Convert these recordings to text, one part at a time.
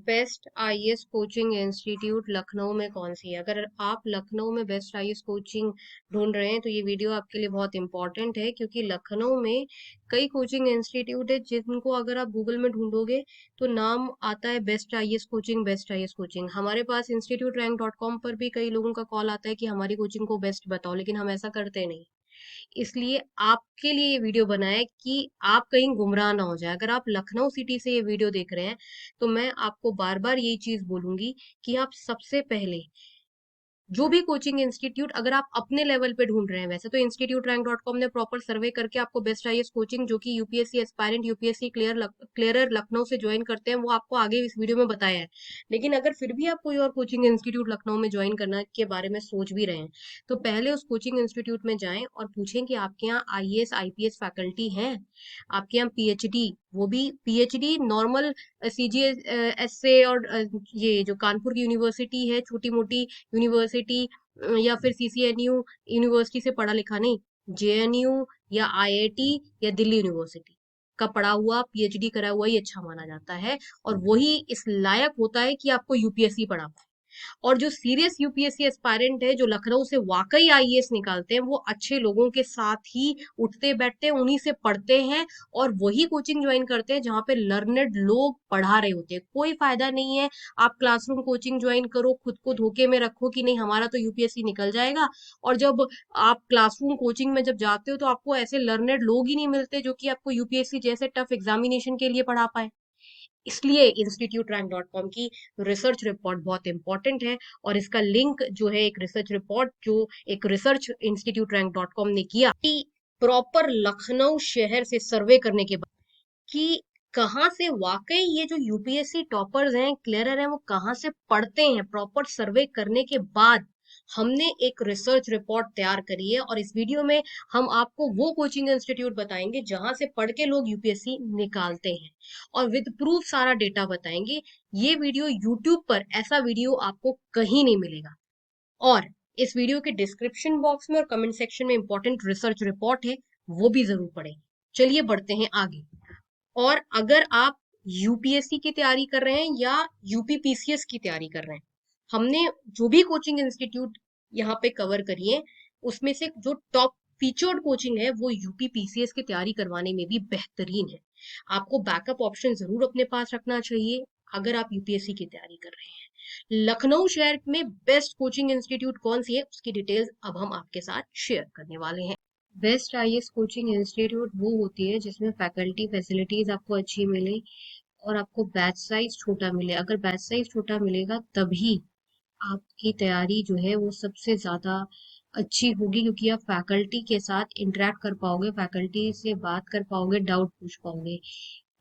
Best IAS coaching institute Lucknow में कौन सी है? अगर आप लखनऊ में बेस्ट आईएएस कोचिंग ढूंढ रहे हैं तो ये वीडियो आपके लिए बहुत इंपॉर्टेंट है, क्योंकि लखनऊ में कई कोचिंग इंस्टीट्यूट है जिनको अगर आप गूगल में ढूंढोगे तो नाम आता है best IAS coaching, best IAS coaching. हमारे पास instituterrank.com पर भी कई लोगों का कॉल आता है कि हमारी कोचिंग को बेस्ट बताओ, लेकिन हम ऐसा करते नहीं। इसलिए आपके लिए ये वीडियो बना है कि आप कहीं गुमराह ना हो जाए। अगर आप लखनऊ सिटी से ये वीडियो देख रहे हैं तो मैं आपको बार बार यही चीज बोलूंगी कि आप सबसे पहले जो भी कोचिंग इंस्टीट्यूट अगर आप अपने लेवल पे ढूंढ रहे हैं, वैसे तो instituterrank.com ने प्रॉपर सर्वे करके आपको बेस्ट आईएएस कोचिंग जो कि UPSC aspirant UPSC clearer Lucknow से ज्वाइन करते हैं वो आपको आगे इस वीडियो में बताया है। लेकिन अगर फिर भी आप कोई और कोचिंग इंस्टीट्यूट लखनऊ में ज्वाइन करने के बारे में सोच भी रहे हैं तो पहले उस कोचिंग इंस्टीट्यूट में जाएं और पूछें कि आपके यहाँ आईएएस आईपीएस फैकल्टी हैं, आपके यहाँ पीएचडी, वो भी पीएचडी नॉर्मल सीजीएस से, और ये जो कानपुर की यूनिवर्सिटी है छोटी मोटी यूनिवर्सिटी, या फिर सीसीएनयू यूनिवर्सिटी से पढ़ा लिखा नहीं, जेएनयू या आईआईटी या दिल्ली यूनिवर्सिटी का पढ़ा हुआ पीएचडी करा हुआ ही अच्छा माना जाता है, और वही इस लायक होता है कि आपको यूपीएससी पढ़ा पाए। और जो सीरियस यूपीएससी एस्पायरेंट है जो लखनऊ से वाकई आईएएस निकालते हैं वो अच्छे लोगों के साथ ही उठते बैठते हैं, उन्हीं से पढ़ते हैं और वही कोचिंग ज्वाइन करते हैं जहां पे लर्नेड लोग पढ़ा रहे होते हैं। कोई फायदा नहीं है आप क्लासरूम कोचिंग ज्वाइन करो, खुद को धोखे में रखो कि नहीं हमारा तो यूपीएससी निकल जाएगा, और जब आप क्लासरूम कोचिंग में जब जाते हो तो आपको ऐसे लर्नेड लोग ही नहीं मिलते जो कि आपको यूपीएससी जैसे टफ एग्जामिनेशन के लिए पढ़ा पाए। इसलिए instituterrank.com की रिसर्च रिपोर्ट बहुत इंपॉर्टेंट है, और इसका लिंक जो है एक रिसर्च रिपोर्ट जो एक रिसर्च instituterrank.com ने किया कि प्रॉपर लखनऊ शहर से सर्वे करने के बाद कि कहाँ से वाकई ये जो यूपीएससी टॉपर्स हैं, क्लियरर हैं, वो कहाँ से पढ़ते हैं, प्रॉपर सर्वे करने के बाद हमने एक रिसर्च रिपोर्ट तैयार करी है। और इस वीडियो में हम आपको वो कोचिंग इंस्टीट्यूट बताएंगे जहां से पढ़ के लोग यूपीएससी निकालते हैं, और विद प्रूफ सारा डेटा बताएंगे। ये वीडियो यूट्यूब पर ऐसा वीडियो आपको कहीं नहीं मिलेगा। और इस वीडियो के डिस्क्रिप्शन बॉक्स में और कमेंट सेक्शन में इंपॉर्टेंट रिसर्च रिपोर्ट है, वो भी जरूर पढ़ें। चलिए बढ़ते हैं आगे। और अगर आप यूपीएससी की तैयारी कर रहे हैं या यूपीपीसीएस की तैयारी कर रहे हैं, हमने जो भी कोचिंग इंस्टीट्यूट यहाँ पे कवर करी है उसमें से जो टॉप फीचर्ड कोचिंग है वो यूपीपीसीएस की तैयारी करवाने में भी बेहतरीन है। आपको बैकअप ऑप्शन जरूर अपने पास रखना चाहिए अगर आप यूपीएससी की तैयारी कर रहे हैं। लखनऊ शहर में बेस्ट कोचिंग इंस्टीट्यूट कौन सी है उसकी डिटेल्स अब हम आपके साथ शेयर करने वाले हैं। बेस्ट आईएएस कोचिंग इंस्टीट्यूट वो होती है जिसमें फैकल्टी फैसिलिटीज आपको अच्छी मिले और आपको बैच साइज छोटा मिले। अगर बैच साइज छोटा मिलेगा तभी आपकी तैयारी जो है वो सबसे ज्यादा अच्छी होगी, क्योंकि आप फैकल्टी के साथ इंटरेक्ट कर पाओगे, फैकल्टी से बात कर पाओगे, डाउट पूछ पाओगे।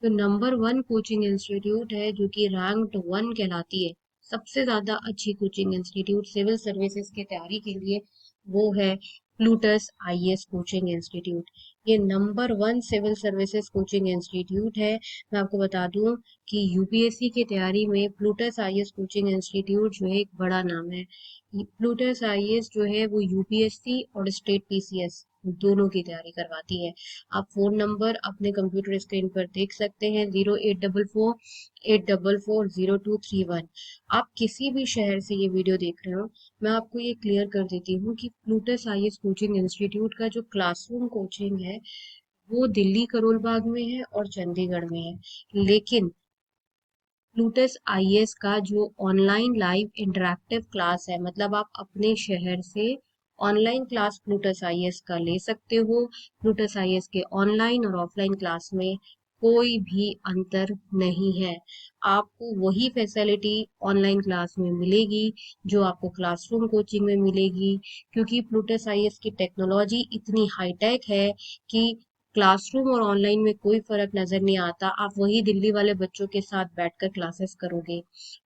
तो नंबर वन कोचिंग इंस्टीट्यूट है जो कि रैंक्ड वन कहलाती है, सबसे ज्यादा अच्छी कोचिंग इंस्टीट्यूट सिविल सर्विसेज की तैयारी के लिए, वो है प्लूटस आईएएस कोचिंग इंस्टीट्यूट। ये number one civil services coaching institute है। मैं आपको बता दूं कि यूपीएससी की तैयारी में प्लूटस आईएएस कोचिंग इंस्टीट्यूट जो है एक बड़ा नाम है। प्लूटस आईएएस जो है वो यूपीएससी और स्टेट पीसीएस दोनों की तैयारी करवाती है। आप फोन नंबर अपने कंप्यूटर स्क्रीन पर देख सकते हैं, 0844 844 0231। आप किसी भी शहर से ये वीडियो देख रहे हो, मैं आपको ये क्लियर कर देती हूँ कि प्लूटस आईएएस कोचिंग इंस्टीट्यूट का जो क्लासरूम कोचिंग है वो दिल्ली करोल बाग में है और चंडीगढ़ में है। लेकिन प्लूटस आईएएस का जो ऑनलाइन लाइव इंटरैक्टिव क्लास है, मतलब आप अपने शहर से ऑनलाइन क्लास प्लूटस आईएएस का ले सकते हो। प्लूटस आईएएस के ऑनलाइन और ऑफलाइन क्लास में कोई भी अंतर नहीं है। आपको वही फैसिलिटी ऑनलाइन क्लास में मिलेगी जो आपको क्लासरूम कोचिंग में मिलेगी, क्योंकि प्लूटस आईएएस की टेक्नोलॉजी इतनी हाईटेक है कि क्लासरूम और ऑनलाइन में कोई फर्क नजर नहीं आता। आप वही दिल्ली वाले बच्चों के साथ बैठकर क्लासेस करोगे।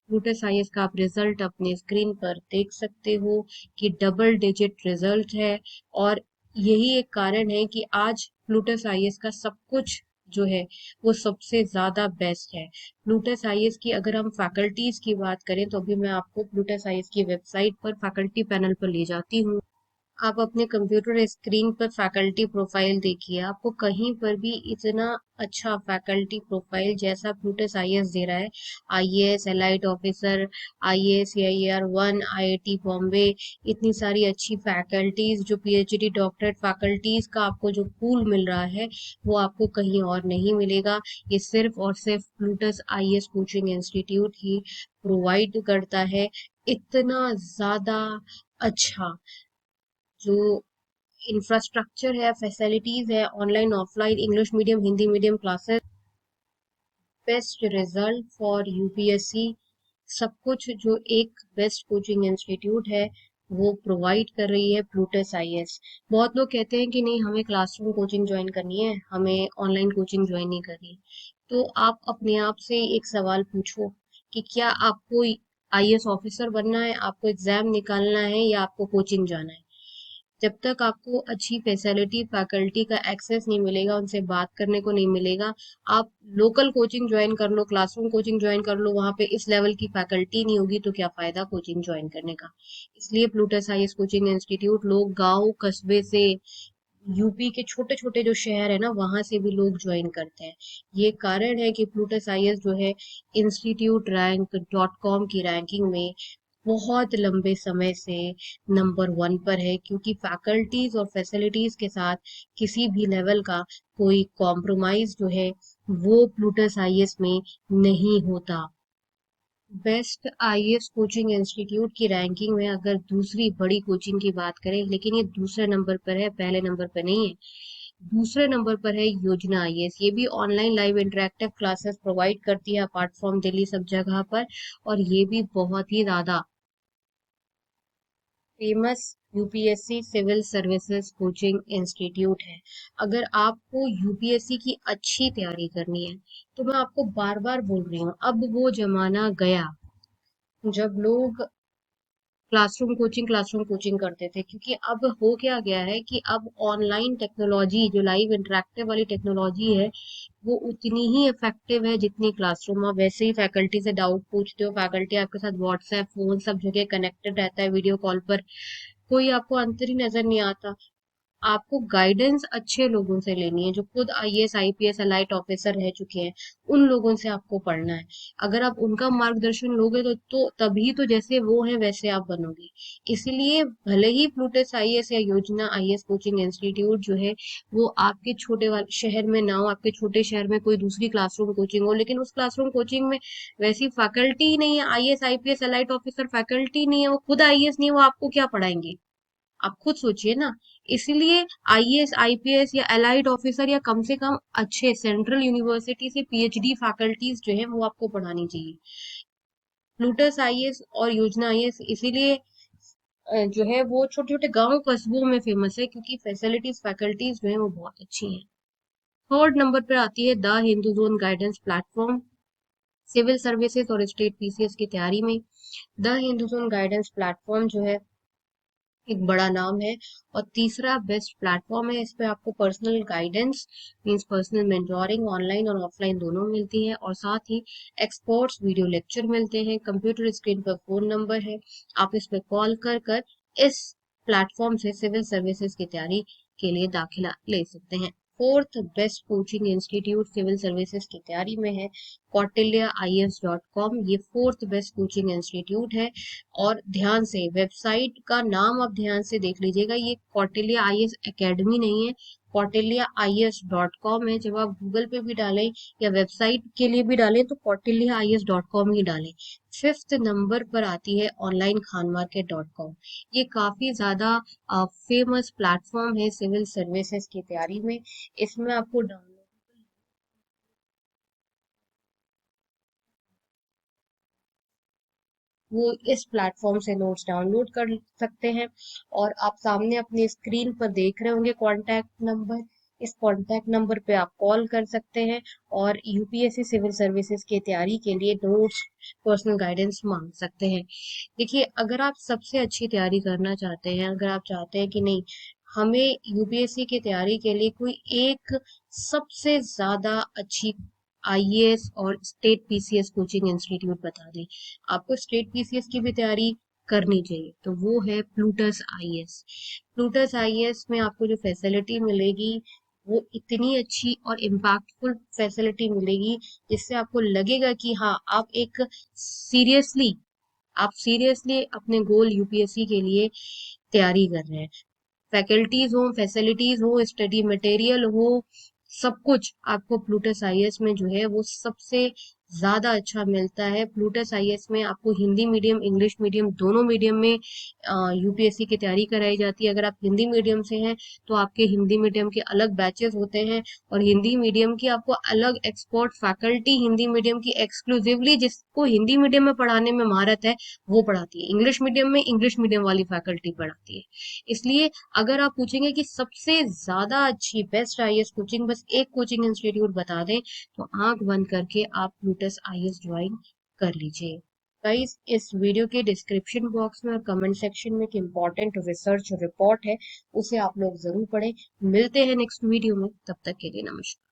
प्लूटस आईएएस का आप रिजल्ट अपने स्क्रीन पर देख सकते हो कि डबल डिजिट रिजल्ट है, और यही एक कारण है कि आज प्लूटस आईएएस का सब कुछ जो है वो सबसे ज्यादा बेस्ट है। प्लूटस आईएएस की अगर हम फैकल्टीज की बात करें तो अभी मैं आपको प्लूटस आईएएस की वेबसाइट पर फैकल्टी पैनल पर ले जाती हूँ। आप अपने कंप्यूटर स्क्रीन पर फैकल्टी प्रोफाइल देखिए, आपको कहीं पर भी इतना अच्छा फैकल्टी प्रोफाइल जैसा प्लूटस आईएएस दे रहा है, IAS elite officer, IAS AIR 1, IIT Bombay, इतनी सारी अच्छी फैकल्टीज, जो पीएचडी डॉक्टरेट फैकल्टीज का आपको जो पूल मिल रहा है वो आपको कहीं और नहीं मिलेगा। ये सिर्फ और सिर्फ प्लूटस आईएएस कोचिंग इंस्टीट्यूट ही प्रोवाइड करता है। इतना ज्यादा अच्छा जो इंफ्रास्ट्रक्चर है, फैसिलिटीज है, online offline English medium Hindi medium classes, best result for UPSC, सब कुछ जो एक बेस्ट कोचिंग इंस्टीट्यूट है वो प्रोवाइड कर रही है प्लूटस आईएएस। बहुत लोग कहते हैं कि नहीं, हमें क्लासरूम कोचिंग ज्वाइन करनी है, हमें ऑनलाइन कोचिंग ज्वाइन नहीं करनी है। तो आप अपने आप से एक सवाल पूछो कि क्या आपको आईएएस ऑफिसर बनना है, आपको एग्जाम निकालना है, या आपको कोचिंग जाना है। जब तक आपको अच्छी फैसिलिटी फैकल्टी का एक्सेस नहीं मिलेगा, उनसे बात करने को नहीं मिलेगा, आप लोकल कोचिंग ज्वाइन कर लो, क्लासरूम कोचिंग ज्वाइन कर लो, वहां पे इस लेवल की फैकल्टी नहीं होगी तो क्या फायदा कोचिंग ज्वाइन करने का। इसलिए प्लूटस आईएएस कोचिंग इंस्टीट्यूट लोग गांव कस्बे से, यूपी के छोटे छोटे जो शहर है ना, वहां से भी लोग ज्वाइन करते हैं। ये कारण है कि प्लूटस आईएएस जो है इंस्टीट्यूट रैंक .com की रैंकिंग में बहुत लंबे समय से नंबर 1 पर है, क्योंकि फैकल्टीज और फैसिलिटीज के साथ किसी भी लेवल का कोई कॉम्प्रोमाइज जो है वो प्लूटस आईएएस में नहीं होता। बेस्ट आईएएस कोचिंग इंस्टीट्यूट की रैंकिंग में अगर दूसरी बड़ी कोचिंग की बात करें, लेकिन ये दूसरे नंबर पर है, पहले नंबर पर नहीं है। दूसरे नंबर पर है योजना आईएएस। ये भी online live interactive classes provide करती है अपार्ट फ्रॉम दिल्ली सब जगह पर, और ये भी बहुत ही ज्यादा famous UPSC civil services coaching institute है। अगर आपको यूपीएससी की अच्छी तैयारी करनी है तो मैं आपको बार बार बोल रही हूँ, अब वो जमाना गया जब लोग क्लासरूम कोचिंग करते थे, क्योंकि अब हो क्या गया है कि अब ऑनलाइन टेक्नोलॉजी, जो लाइव इंटरेक्टिव वाली टेक्नोलॉजी है, वो उतनी ही इफेक्टिव है जितनी क्लासरूम। आप वैसे ही फैकल्टी से डाउट पूछते हो, फैकल्टी आपके साथ व्हाट्सएप फोन सब जगह कनेक्टेड रहता है, वीडियो कॉल पर, कोई आपको अंतर ही नजर नहीं आता। आपको गाइडेंस अच्छे लोगों से लेनी है, जो खुद आईएएस आईपीएस एलाइट ऑफिसर रह चुके हैं, उन लोगों से आपको पढ़ना है। अगर आप उनका मार्गदर्शन लोगे तो तभी तो जैसे वो है वैसे आप बनोगे। इसलिए भले ही प्लूटस आईएएस या योजना आईएएस कोचिंग इंस्टीट्यूट जो है वो आपके छोटे वाले शहर में ना हो, आपके छोटे शहर में कोई दूसरी क्लासरूम कोचिंग हो, लेकिन उस क्लासरूम कोचिंग में वैसी फैकल्टी ही नहीं है, IAS IPS elite officer faculty नहीं है, वो खुद आईएएस नहीं है, वो आपको क्या पढ़ाएंगे। आप खुद सोचिए ना। इसलिए आईएएस आईपीएस या एलाइड ऑफिसर, या कम से कम अच्छे सेंट्रल यूनिवर्सिटी से पीएचडी फैकल्टीज जो है वो आपको पढ़ानी चाहिए। प्लूटस आईएएस और योजना आईएएस इसीलिए जो है वो छोटे छोटे गांव कस्बों में फेमस है, क्योंकि फैसिलिटीज फैकल्टीज जो है वो बहुत अच्छी हैं। थर्ड नंबर पर आती है the Hindu zone guidance platform, civil services और स्टेट पीसीएस की तैयारी में। The Hindu zone guidance platform जो है एक बड़ा नाम है, और तीसरा बेस्ट प्लेटफॉर्म है। इस पे आपको personal guidance means personal mentoring online और ऑफलाइन दोनों मिलती है, और साथ ही एक्सपर्ट्स वीडियो लेक्चर मिलते हैं। कंप्यूटर स्क्रीन पर फोन नंबर है, आप इस पे कॉल कर कर इस प्लेटफॉर्म से सिविल सर्विसेज की तैयारी के लिए दाखिला ले सकते हैं। Fourth best coaching institute civil services की तैयारी में है कौटिल्य IAS.com। ये फोर्थ बेस्ट कोचिंग इंस्टीट्यूट है, और ध्यान से वेबसाइट का नाम आप ध्यान से देख लीजिएगा, ये कौटिल्य आईएएस एकेडमी नहीं है, कौटिल्य IAS.com है। जब आप गूगल पे भी डालें या वेबसाइट के लिए भी डालें तो कौटिल्य IAS.com ही डालें। फिफ्थ नंबर पर आती है ऑनलाइन खानमार्केट.com। ये काफी ज्यादा फेमस प्लेटफॉर्म है सिविल सर्विसेज की तैयारी में। इसमें आपको डाउनलोड वो इस प्लेटफॉर्म से नोट्स डाउनलोड कर सकते हैं। और आप सामने अपनी स्क्रीन पर देख रहे होंगे कॉन्टैक्ट नंबर, इस कॉन्टैक्ट नंबर पे आप कॉल कर सकते हैं और यूपीएससी सिविल सर्विसेज की तैयारी के लिए नोट्स, पर्सनल गाइडेंस मांग सकते हैं। देखिए, अगर आप सबसे अच्छी तैयारी करना चाहते हैं, अगर आप चाहते हैं कि नहीं, हमें यूपीएससी की तैयारी के लिए कोई एक सबसे ज्यादा अच्छी आईएएस और स्टेट पीसीएस कोचिंग इंस्टीट्यूट बता दें। आपको स्टेट पीसीएस की भी तैयारी करनी चाहिए, तो वो है प्लूटस आईएएस। प्लूटस आईएएस में आपको जो फैसिलिटी मिलेगी वो इतनी अच्छी और इम्पैक्टफुल फैसिलिटी मिलेगी, जिससे आपको लगेगा कि हाँ, सीरियसली आप सीरियसली अपने गोल यूपीएससी के लिए तैयारी कर रहे हैं। फैकल्टीज हो, फैसिलिटीज हो, स्टडी मटेरियल हो, सब कुछ आपको प्लूटस आईएएस में जो है वो सबसे ज्यादा अच्छा मिलता है। प्लूटस आईएएस में आपको हिंदी मीडियम, इंग्लिश मीडियम, दोनों मीडियम में यूपीएससी की तैयारी कराई जाती है। अगर आप हिंदी मीडियम से हैं तो आपके हिंदी मीडियम के अलग बैचेस होते हैं, और हिंदी मीडियम की आपको अलग एक्सपर्ट फैकल्टी, हिंदी मीडियम की एक्सक्लूसिवली जिसको हिंदी मीडियम में पढ़ाने में महारत है वो पढ़ाती है। इंग्लिश मीडियम में इंग्लिश मीडियम वाली फैकल्टी पढ़ाती है। इसलिए अगर आप पूछेंगे कि सबसे ज्यादा अच्छी बेस्ट आईएएस कोचिंग, बस एक कोचिंग इंस्टीट्यूट बता दें, तो आंख बंद करके आप प्लूटस आईएएस ज्वाइन कर लीजिए। गाइस, इस वीडियो के डिस्क्रिप्शन बॉक्स में और कमेंट सेक्शन में एक इम्पॉर्टेंट रिसर्च रिपोर्ट है, उसे आप लोग जरूर पढ़ें। मिलते हैं नेक्स्ट वीडियो में, तब तक के लिए नमस्कार।